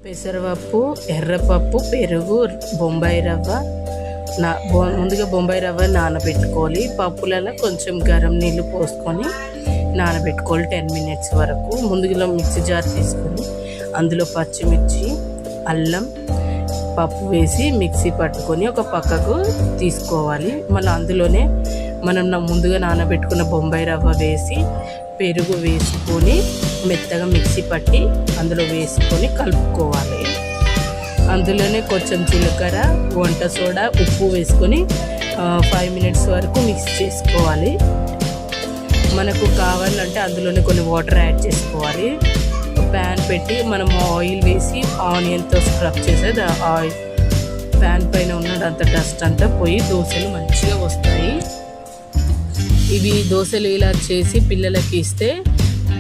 పెసరపప్పు, ఎర్రపప్పు, పెరుగు, బొంబాయి రవ్వ ముందుగా బొంబాయి రవ్వ నానబెట్టుకోవాలి. పప్పులలో కొంచెం గరం నీళ్ళు పోసుకొని నానబెట్టుకోవాలి 10 minutes వరకు. ముందుగా మిక్సీ జార్ తీసుకొని అందులో పచ్చిమిర్చి, అల్లం, పప్పు వేసి మిక్సీ పట్టుకొని ఒక పక్కకు తీసుకోవాలి. మళ్ళీ అందులోనే మనం ముందుగా నానబెట్టుకున్న బొంబాయి రవ్వ వేసి పెరుగు వేసుకొని మెత్తగా మిక్సీ పట్టి అందులో వేసుకొని కలుపుకోవాలి. అందులోనే కొంచెం జీలకర్ర, వంట సోడా, ఉప్పు వేసుకొని 5 minutes వరకు మిక్స్ చేసుకోవాలి. మనకు కావాలంటే అందులోనే కొన్ని వాటర్ యాడ్ చేసుకోవాలి. ప్యాన్ పెట్టి మనం ఆయిల్ వేసి ఆనియన్తో స్క్రబ్ చేసేది ఆయిల్ ప్యాన్ పైన ఉన్నదంత డస్ట్ అంతా పోయి దోశలు మంచిగా వస్తాయి. ఇవి దోశలు ఇలా చేసి పిల్లలకి ఇస్తే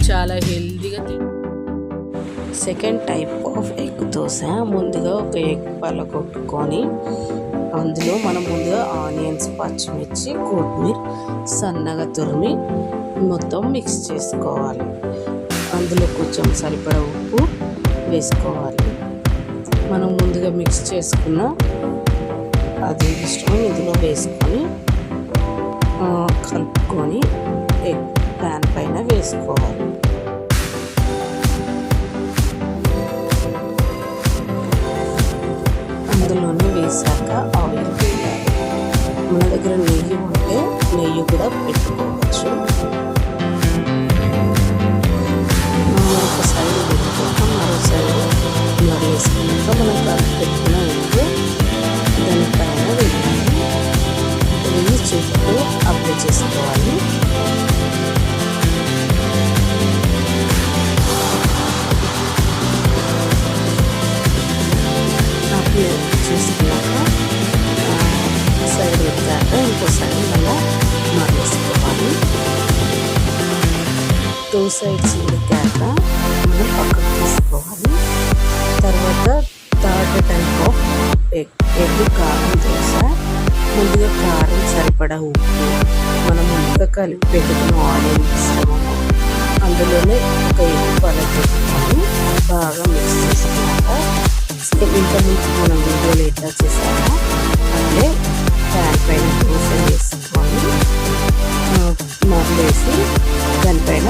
చాలా హెల్తీగా second type of egg dosa. ముందుగా ఒక ఎగ్ పలగొట్టుకొని అందులో మనం ముందుగా ఆనియన్స్, పచ్చిమిర్చి, కొత్తిమీర సన్నగా తురిమి మొత్తం మిక్స్ చేసుకోవాలి. అందులో కొంచెం సరిపడా ఉప్పు వేసుకోవాలి. మనం ముందుగా మిక్స్ చేసుకున్న అది ఇష్టం ఇందులో వేసుకొని కలుపుకొని ఎగ్ ప్యాన్ పైన వేసుకోవాలి. అందులోనే వేసాక ఆయిల్ వేయాలి. మన దగ్గర నెయ్యి ఉంటే నెయ్యి కూడా పెట్టుకోవచ్చు. ఒక సైడ్ పెట్టుకుంటాం, మరో సైడ్ ఇలా వేసుకున్నాక మనం కలిపి పెట్టుకున్న ఎగ్ దానిపైన వేయాలి. నెయ్యి చుట్టూ అప్లై చేసుకోవాలి. అప్లై చేసుకున్నాక సైడ్ పెట్టాక ఇంకో సైడ్ మళ్ళీ మరలేసుకోవాలి. 2 sides ఉడికాక మనం పక్కకు తీసుకోవాలి. తర్వాత థర్డ్ టైప్ ఆఫ్ ఎగ్ కారం దోశ. ముందుగా కారం సరిపడా ఉప్పు మనం ముందుగా కలిపి పెట్టుకున్న ఆనియన్ మిశ్రమము అందులోనే ఒక ఎగ్ పలగొట్టుకొని బాగా మిక్స్ చేసుకున్నాక ఇంకా ముందు మనం వీడియోలో ఎట్లా చేసామో అట్లే ప్యాన్ పైన దోశ వేసుకొని మరలేసి దానిపైన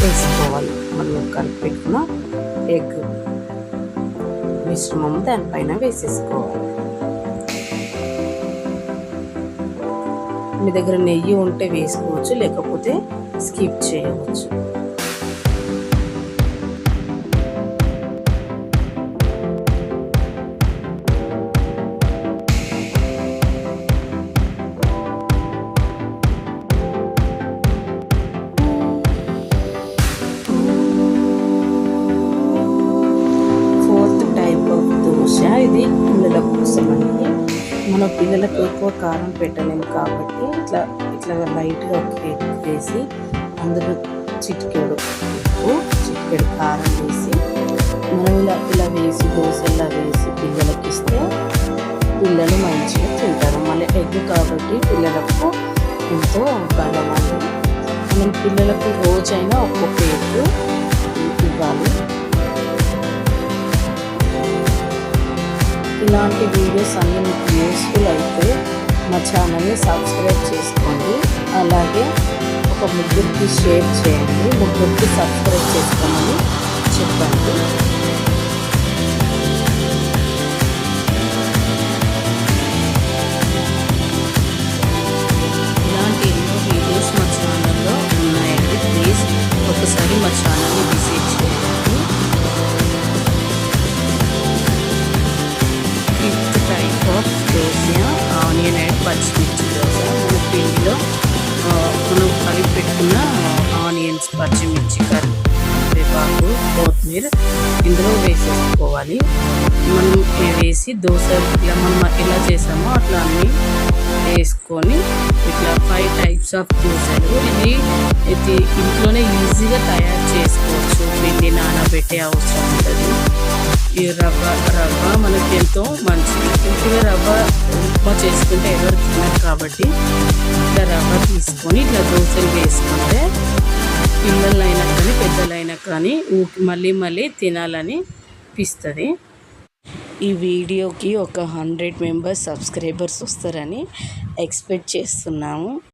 వేసుకోవాలి. మనం కలిపి పెట్టుకున్న ఎగ్ మిశ్రమం దానిపైన వేసేసుకోవాలి. మీ దగ్గర నెయ్యి ఉంటే వేసుకోవచ్చు, లేకపోతే స్కిప్ చేయవచ్చు. Fourth type of dosa. ఇది పిల్లల కోసం అండి. మన పిల్లలకు ఎక్కువ కారం పెట్టలేము కాబట్టి ఇట్లా లైట్గా ఒక ఎగ్ వేసి అందులో చిటికెడు ఉప్పు, చిటికెడు కారం వేసి మనం ఇలా వేసి దోశలా వేసి పిల్లలకి ఇస్తే పిల్లలు మంచిగా తింటారు. మళ్ళీ ఎగ్ కాబట్టి పిల్లలకు ఎంతో బలం అండి. మనం పిల్లలకు రోజైనా ఒక్కొక్క ఎగ్ ఇవ్వాలి. ఇలాంటి వీడియోస్ అన్నీ మీకు యూస్ఫుల్ అయితే మా ఛానల్ని సబ్స్క్రైబ్ చేసుకోండి. అలాగే ఒక ముగ్గురికి షేర్ చేయండి, ముగ్గురికి సబ్స్క్రైబ్ చేసుకోమని చెప్పండి. ఇలాంటి ఎన్నో వీడియోస్ మా ఛానల్లో ఉన్నాయండి. ప్లీజ్ ఒకసారి మా ఛానల్ని విజిట్ చేయండి. Fifth type of dosa onion and పచ్చిమిర్చి దోశ. మన పిండిలో మనం కలిపి పెట్టుకున్న ఆనియన్స్, పచ్చిమిర్చి, కరివేపాకు, కొత్తిమీర ఇందులో వేసేసుకోవాలి. మనం వేసి దోశ ఇట్లా మనం ఎలా చేసామో అట్లా అన్నీ వేసుకొని ఇట్లా 5 types ఆఫ్ దోశలు. ఇది ఇంట్లోనే ఈజీగా తయారు చేసుకోవచ్చు. పిండి నానబెట్టే అవసరం ఉంటుంది. ఈ రవ్వ మనకి ఎంతో మంచిది. ఇంటిగా రవ్వ ఉప్మా చేసుకుంటే ఎవరు తిన్నారు కాబట్టి ఇట్లా రవ్వ తీసుకొని ఇట్లా దోశలు వేసుకుంటే పిల్లలైనా కానీ పెద్దలైనా కానీ మళ్ళీ మళ్ళీ తినాలని అనిపిస్తుంది. ఈ వీడియోకి ఒక 100 మెంబర్స్ సబ్స్క్రైబర్స్ వస్తారని ఎక్స్పెక్ట్ చేస్తున్నాము.